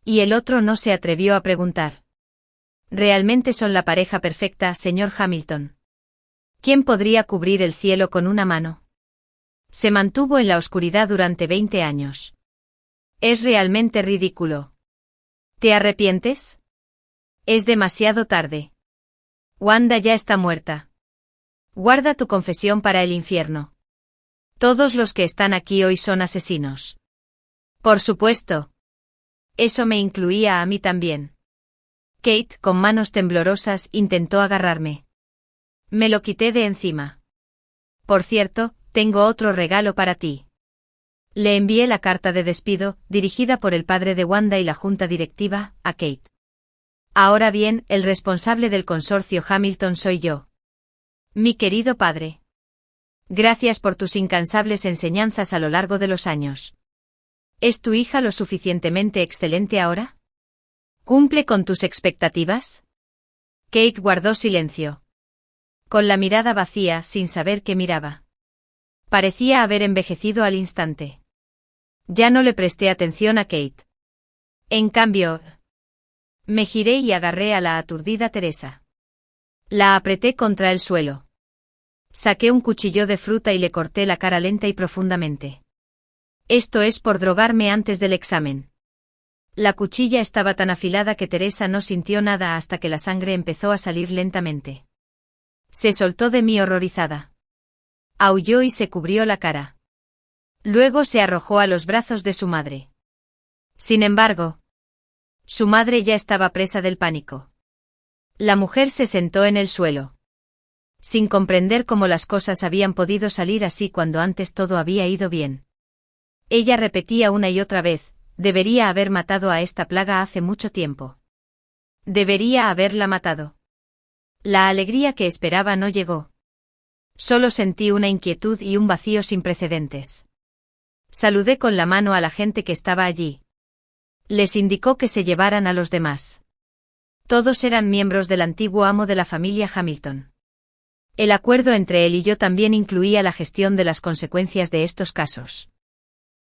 Y el otro no se atrevió a preguntar. Realmente son la pareja perfecta, señor Hamilton. ¿Quién podría cubrir el cielo con una mano? Se mantuvo en la oscuridad durante 20 años. Es realmente ridículo. ¿Te arrepientes? Es demasiado tarde. Wanda ya está muerta. Guarda tu confesión para el infierno. Todos los que están aquí hoy son asesinos. Por supuesto. Eso me incluía a mí también. Kate, con manos temblorosas, intentó agarrarme. Me lo quité de encima. Por cierto, tengo otro regalo para ti. Le envié la carta de despido, dirigida por el padre de Wanda y la junta directiva, a Kate. Ahora bien, el responsable del consorcio Hamilton soy yo. Mi querido padre. Gracias por tus incansables enseñanzas a lo largo de los años. ¿Es tu hija lo suficientemente excelente ahora? ¿Cumple con tus expectativas? Kate guardó silencio. Con la mirada vacía, sin saber qué miraba. Parecía haber envejecido al instante. Ya no le presté atención a Kate. En cambio, me giré y agarré a la aturdida Teresa. La apreté contra el suelo. Saqué un cuchillo de fruta y le corté la cara lenta y profundamente. Esto es por drogarme antes del examen. La cuchilla estaba tan afilada que Teresa no sintió nada hasta que la sangre empezó a salir lentamente. Se soltó de mí horrorizada. Aulló y se cubrió la cara. Luego se arrojó a los brazos de su madre. Sin embargo, su madre ya estaba presa del pánico. La mujer se sentó en el suelo. Sin comprender cómo las cosas habían podido salir así cuando antes todo había ido bien. Ella repetía una y otra vez, debería haber matado a esta plaga hace mucho tiempo. Debería haberla matado. La alegría que esperaba no llegó. Solo sentí una inquietud y un vacío sin precedentes. Saludé con la mano a la gente que estaba allí. Les indicó que se llevaran a los demás. Todos eran miembros del antiguo amo de la familia Hamilton. El acuerdo entre él y yo también incluía la gestión de las consecuencias de estos casos.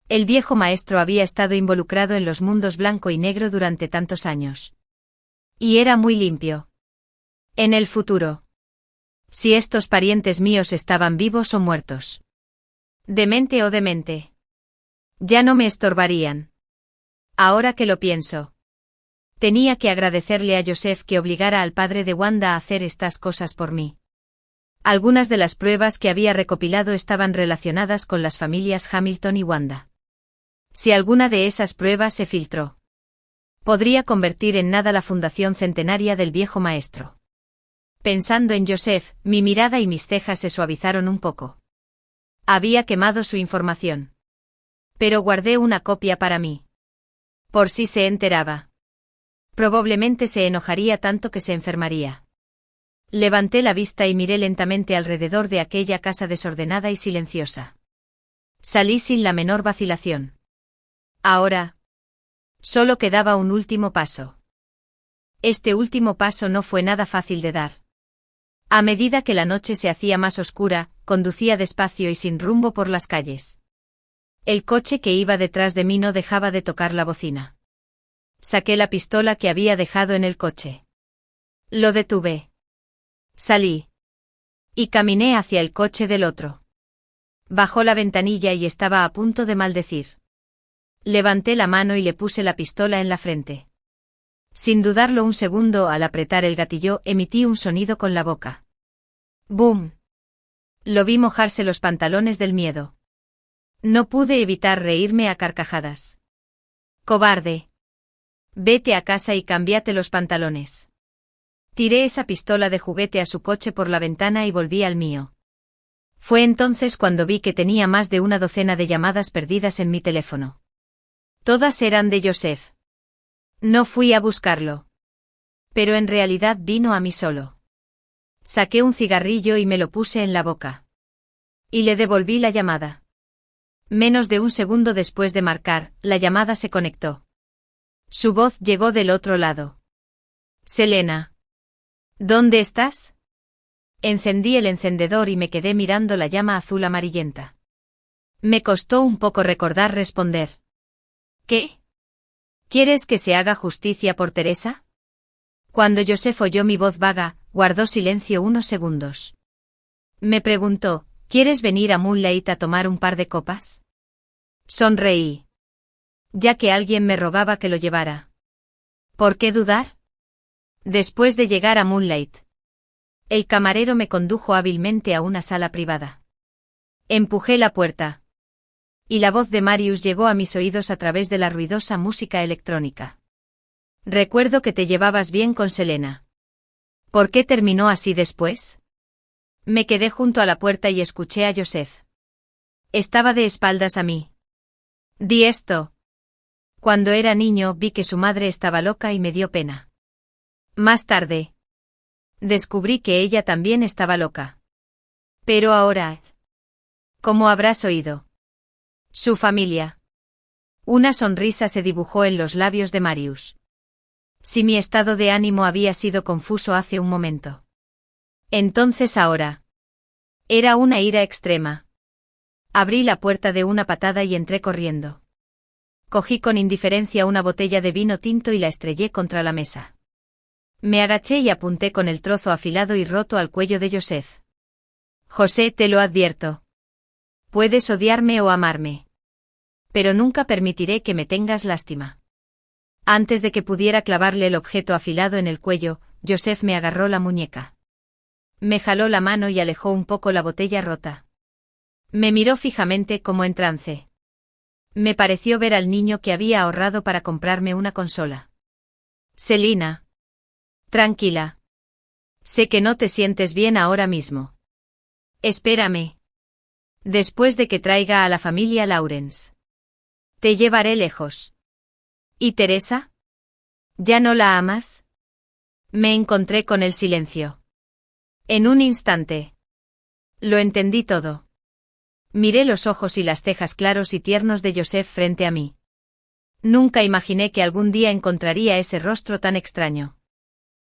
El viejo maestro había estado involucrado en los mundos blanco y negro durante tantos años. Y era muy limpio. En el futuro. Si estos parientes míos estaban vivos o muertos. Demente o demente. Ya no me estorbarían. Ahora que lo pienso. Tenía que agradecerle a Joseph que obligara al padre de Wanda a hacer estas cosas por mí. Algunas de las pruebas que había recopilado estaban relacionadas con las familias Hamilton y Wanda. Si alguna de esas pruebas se filtró, podría convertir en nada la fundación centenaria del viejo maestro. Pensando en Joseph, mi mirada y mis cejas se suavizaron un poco. Había quemado su información. Pero guardé una copia para mí. Por si se enteraba. Probablemente se enojaría tanto que se enfermaría. Levanté la vista y miré lentamente alrededor de aquella casa desordenada y silenciosa. Salí sin la menor vacilación. Ahora, solo quedaba un último paso. Este último paso no fue nada fácil de dar. A medida que la noche se hacía más oscura, conducía despacio y sin rumbo por las calles. El coche que iba detrás de mí no dejaba de tocar la bocina. Saqué la pistola que había dejado en el coche. Lo detuve. Salí. Y caminé hacia el coche del otro. Bajó la ventanilla y estaba a punto de maldecir. Levanté la mano y le puse la pistola en la frente. Sin dudarlo un segundo, al apretar el gatillo, emití un sonido con la boca. ¡Bum! Lo vi mojarse los pantalones del miedo. No pude evitar reírme a carcajadas. ¡Cobarde! Vete a casa y cámbiate los pantalones. Tiré esa pistola de juguete a su coche por la ventana y volví al mío. Fue entonces cuando vi que tenía más de una docena de llamadas perdidas en mi teléfono. Todas eran de Joseph. No fui a buscarlo. Pero en realidad vino a mí solo. Saqué un cigarrillo y me lo puse en la boca. Y le devolví la llamada. Menos de un segundo después de marcar, la llamada se conectó. Su voz llegó del otro lado. Selena. ¿Dónde estás? Encendí el encendedor y me quedé mirando la llama azul amarillenta. Me costó un poco recordar responder. ¿Qué? ¿Quieres que se haga justicia por Teresa? Cuando Joseph oyó mi voz vaga, guardó silencio unos segundos. Me preguntó, ¿quieres venir a Moonlight a tomar un par de copas? Sonreí. Ya que alguien me rogaba que lo llevara. ¿Por qué dudar? Después de llegar a Moonlight, el camarero me condujo hábilmente a una sala privada. Empujé la puerta. Y la voz de Marius llegó a mis oídos a través de la ruidosa música electrónica. Recuerdo que te llevabas bien con Selena. ¿Por qué terminó así después? Me quedé junto a la puerta y escuché a Joseph. Estaba de espaldas a mí. Di esto. Cuando era niño vi que su madre estaba loca y me dio pena. Más tarde, descubrí que ella también estaba loca. Pero ahora, ¿cómo habrás oído? Su familia. Una sonrisa se dibujó en los labios de Marius. Si mi estado de ánimo había sido confuso hace un momento. Entonces ahora. Era una ira extrema. Abrí la puerta de una patada y entré corriendo. Cogí con indiferencia una botella de vino tinto y la estrellé contra la mesa. Me agaché y apunté con el trozo afilado y roto al cuello de Joseph. José, te lo advierto. Puedes odiarme o amarme. Pero nunca permitiré que me tengas lástima. Antes de que pudiera clavarle el objeto afilado en el cuello, Joseph me agarró la muñeca. Me jaló la mano y alejó un poco la botella rota. Me miró fijamente como en trance. Me pareció ver al niño que había ahorrado para comprarme una consola. Selina. Tranquila. Sé que no te sientes bien ahora mismo. Espérame. Después de que traiga a la familia Lawrence. Te llevaré lejos. ¿Y Teresa? ¿Ya no la amas? Me encontré con el silencio. En un instante. Lo entendí todo. Miré los ojos y las cejas claros y tiernos de Joseph frente a mí. Nunca imaginé que algún día encontraría ese rostro tan extraño.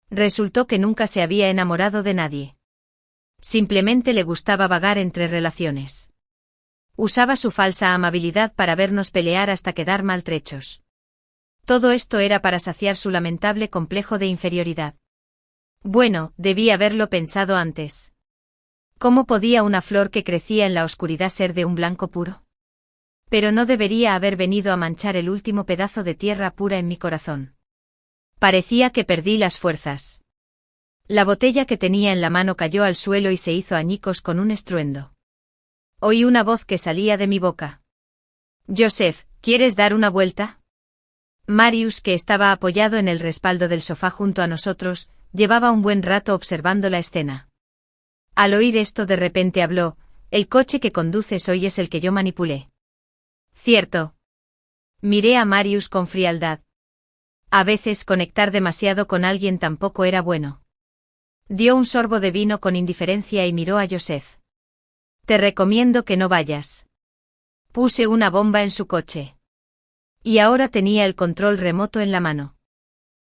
Resultó que nunca se había enamorado de nadie. Simplemente le gustaba vagar entre relaciones. Usaba su falsa amabilidad para vernos pelear hasta quedar maltrechos. Todo esto era para saciar su lamentable complejo de inferioridad. Bueno, debí haberlo pensado antes. ¿Cómo podía una flor que crecía en la oscuridad ser de un blanco puro? Pero no debería haber venido a manchar el último pedazo de tierra pura en mi corazón. Parecía que perdí las fuerzas. La botella que tenía en la mano cayó al suelo y se hizo añicos con un estruendo. Oí una voz que salía de mi boca. Joseph, ¿quieres dar una vuelta? Marius, que estaba apoyado en el respaldo del sofá junto a nosotros, llevaba un buen rato observando la escena. Al oír esto de repente habló: el coche que conduces hoy es el que yo manipulé. Cierto. Miré a Marius con frialdad. A veces conectar demasiado con alguien tampoco era bueno. Dio un sorbo de vino con indiferencia y miró a Joseph. Te recomiendo que no vayas. Puse una bomba en su coche. Y ahora tenía el control remoto en la mano.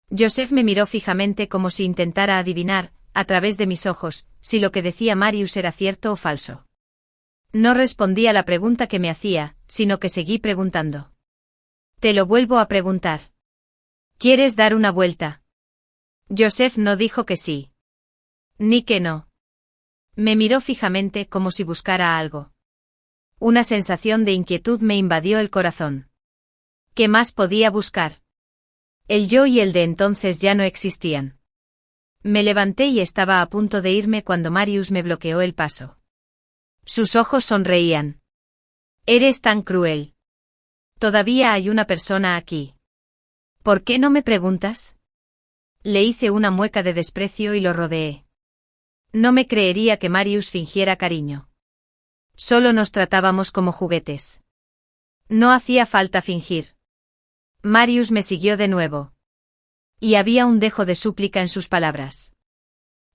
Joseph me miró fijamente como si intentara adivinar, a través de mis ojos, si lo que decía Marius era cierto o falso. No respondí a la pregunta que me hacía, sino que seguí preguntando. Te lo vuelvo a preguntar. ¿Quieres dar una vuelta? Joseph no dijo que sí. Ni que no. Me miró fijamente como si buscara algo. Una sensación de inquietud me invadió el corazón. ¿Qué más podía buscar? El yo y el de entonces ya no existían. Me levanté y estaba a punto de irme cuando Marius me bloqueó el paso. Sus ojos sonreían. Eres tan cruel. Todavía hay una persona aquí. ¿Por qué no me preguntas? Le hice una mueca de desprecio y lo rodeé. No me creería que Marius fingiera cariño. Solo nos tratábamos como juguetes. No hacía falta fingir. Marius me siguió de nuevo. Y había un dejo de súplica en sus palabras.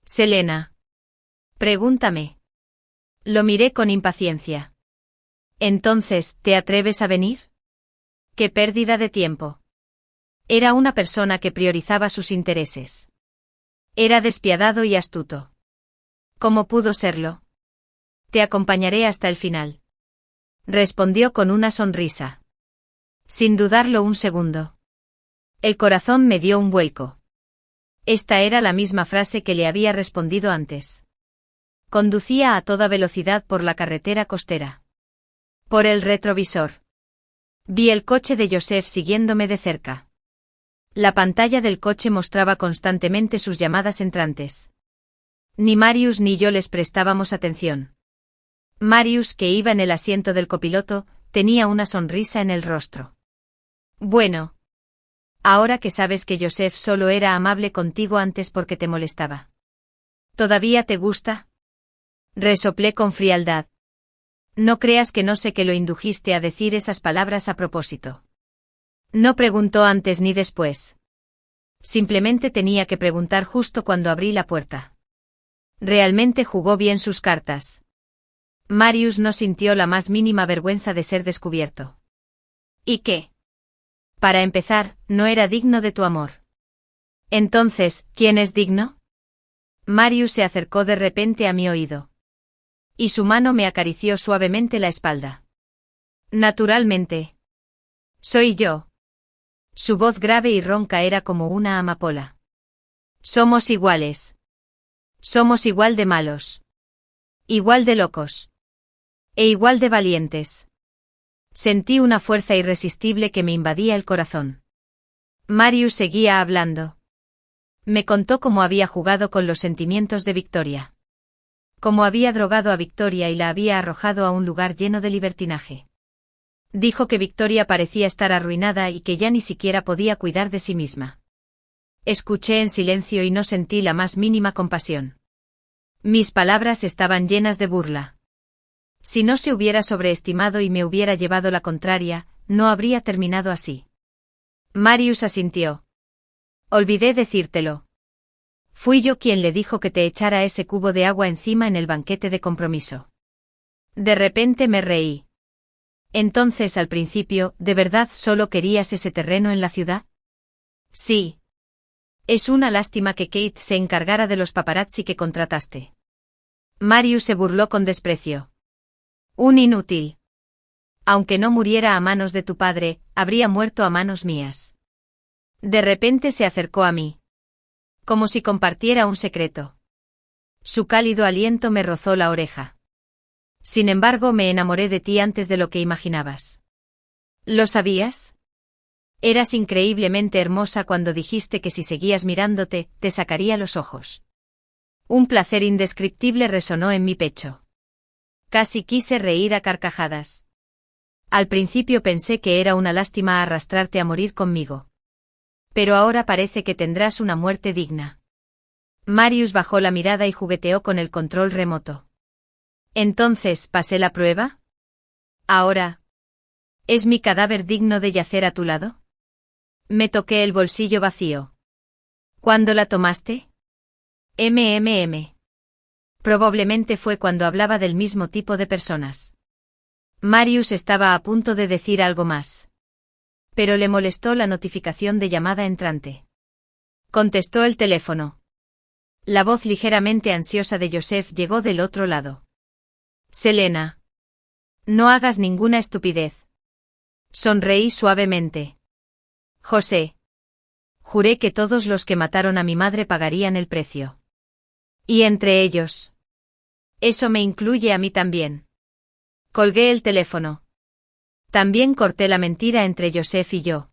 Selena. Pregúntame. Lo miré con impaciencia. Entonces, ¿te atreves a venir? ¡Qué pérdida de tiempo! Era una persona que priorizaba sus intereses. Era despiadado y astuto. ¿Cómo pudo serlo? Te acompañaré hasta el final. Respondió con una sonrisa. Sin dudarlo un segundo. El corazón me dio un vuelco. Esta era la misma frase que le había respondido antes. Conducía a toda velocidad por la carretera costera. Por el retrovisor. Vi el coche de Joseph siguiéndome de cerca. La pantalla del coche mostraba constantemente sus llamadas entrantes. Ni Marius ni yo les prestábamos atención. Marius, que iba en el asiento del copiloto, tenía una sonrisa en el rostro. Bueno. Ahora que sabes que Joseph solo era amable contigo antes porque te molestaba. ¿Todavía te gusta? Resoplé con frialdad. No creas que no sé que lo indujiste a decir esas palabras a propósito. No preguntó antes ni después. Simplemente tenía que preguntar justo cuando abrí la puerta. Realmente jugó bien sus cartas. Marius no sintió la más mínima vergüenza de ser descubierto. ¿Y qué? Para empezar, no era digno de tu amor. Entonces, ¿quién es digno? Marius se acercó de repente a mi oído. Y su mano me acarició suavemente la espalda. Naturalmente. Soy yo. Su voz grave y ronca era como una amapola. Somos iguales. Somos igual de malos. Igual de locos. E igual de valientes. Sentí una fuerza irresistible que me invadía el corazón. Marius seguía hablando. Me contó cómo había jugado con los sentimientos de Victoria. Cómo había drogado a Victoria y la había arrojado a un lugar lleno de libertinaje. Dijo que Victoria parecía estar arruinada y que ya ni siquiera podía cuidar de sí misma. Escuché en silencio y no sentí la más mínima compasión. Mis palabras estaban llenas de burla. Si no se hubiera sobreestimado y me hubiera llevado la contraria, no habría terminado así. Marius asintió. Olvidé decírtelo. Fui yo quien le dijo que te echara ese cubo de agua encima en el banquete de compromiso. De repente me reí. Entonces, al principio, ¿de verdad solo querías ese terreno en la ciudad? Sí. Es una lástima que Kate se encargara de los paparazzi que contrataste. Marius se burló con desprecio. Un inútil. Aunque no muriera a manos de tu padre, habría muerto a manos mías. De repente se acercó a mí. Como si compartiera un secreto. Su cálido aliento me rozó la oreja. Sin embargo, me enamoré de ti antes de lo que imaginabas. ¿Lo sabías? Eras increíblemente hermosa cuando dijiste que si seguías mirándote, te sacaría los ojos. Un placer indescriptible resonó en mi pecho. Casi quise reír a carcajadas. Al principio pensé que era una lástima arrastrarte a morir conmigo. Pero ahora parece que tendrás una muerte digna. Marius bajó la mirada y jugueteó con el control remoto. Entonces, ¿pasé la prueba? Ahora. ¿Es mi cadáver digno de yacer a tu lado? Me toqué el bolsillo vacío. ¿Cuándo la tomaste? Probablemente fue cuando hablaba del mismo tipo de personas. Marius estaba a punto de decir algo más. Pero le molestó la notificación de llamada entrante. Contestó el teléfono. La voz ligeramente ansiosa de Joseph llegó del otro lado. Selena. No hagas ninguna estupidez. Sonreí suavemente. José. Juré que todos los que mataron a mi madre pagarían el precio. Y entre ellos. Eso me incluye a mí también. Colgué el teléfono. También corté la mentira entre Joseph y yo.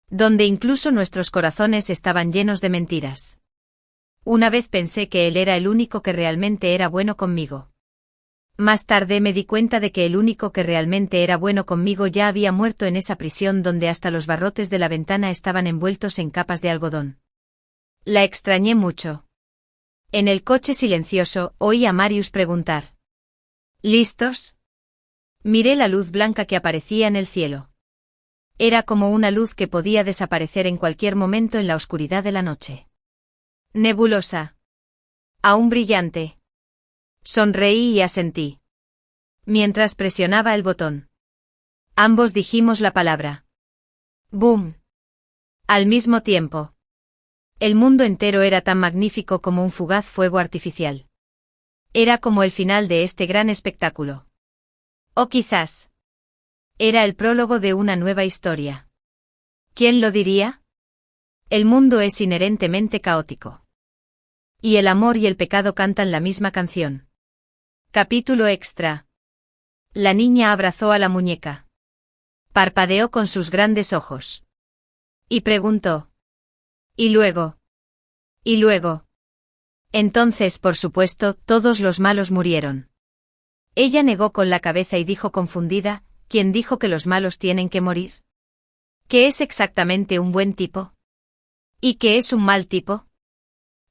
Donde incluso nuestros corazones estaban llenos de mentiras. Una vez pensé que él era el único que realmente era bueno conmigo. Más tarde me di cuenta de que el único que realmente era bueno conmigo ya había muerto en esa prisión donde hasta los barrotes de la ventana estaban envueltos en capas de algodón. La extrañé mucho. En el coche silencioso, oí a Marius preguntar. ¿Listos? Miré la luz blanca que aparecía en el cielo. Era como una luz que podía desaparecer en cualquier momento en la oscuridad de la noche. Nebulosa. Aún brillante. Sonreí y asentí. Mientras presionaba el botón. Ambos dijimos la palabra. ¡Boom! Al mismo tiempo. El mundo entero era tan magnífico como un fugaz fuego artificial. Era como el final de este gran espectáculo. O quizás. Era el prólogo de una nueva historia. ¿Quién lo diría? El mundo es inherentemente caótico. Y el amor y el pecado cantan la misma canción. Capítulo extra. La niña abrazó a la muñeca. Parpadeó con sus grandes ojos. Y preguntó. ¿Y luego? ¿Y luego? Entonces, por supuesto, todos los malos murieron. Ella negó con la cabeza y dijo confundida, ¿quién dijo que los malos tienen que morir? ¿Qué es exactamente un buen tipo? ¿Y qué es un mal tipo?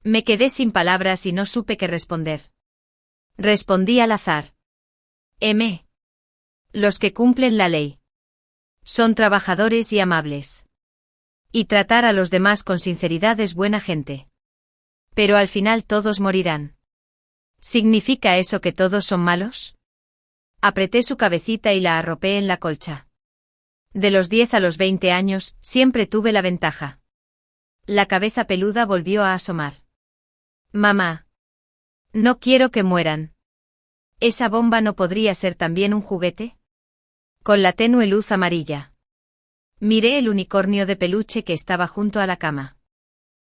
Me quedé sin palabras y no supe qué responder. Respondí al azar. Los que cumplen la ley. Son trabajadores y amables. Y tratar a los demás con sinceridad es buena gente. Pero al final todos morirán. ¿Significa eso que todos son malos? Apreté su cabecita y la arropé en la colcha. De los 10 a los 20 años, siempre tuve la ventaja. La cabeza peluda volvió a asomar. Mamá. No quiero que mueran. ¿Esa bomba no podría ser también un juguete? Con la tenue luz amarilla. Miré el unicornio de peluche que estaba junto a la cama.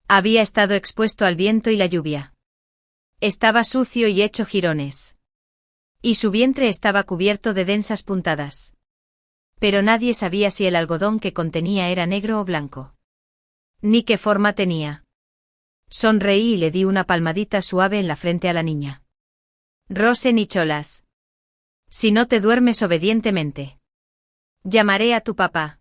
Había estado expuesto al viento y la lluvia. Estaba sucio y hecho jirones. Y su vientre estaba cubierto de densas puntadas. Pero nadie sabía si el algodón que contenía era negro o blanco. Ni qué forma tenía. Sonreí y le di una palmadita suave en la frente a la niña. Rose Nicholas. Si no te duermes obedientemente. Llamaré a tu papá.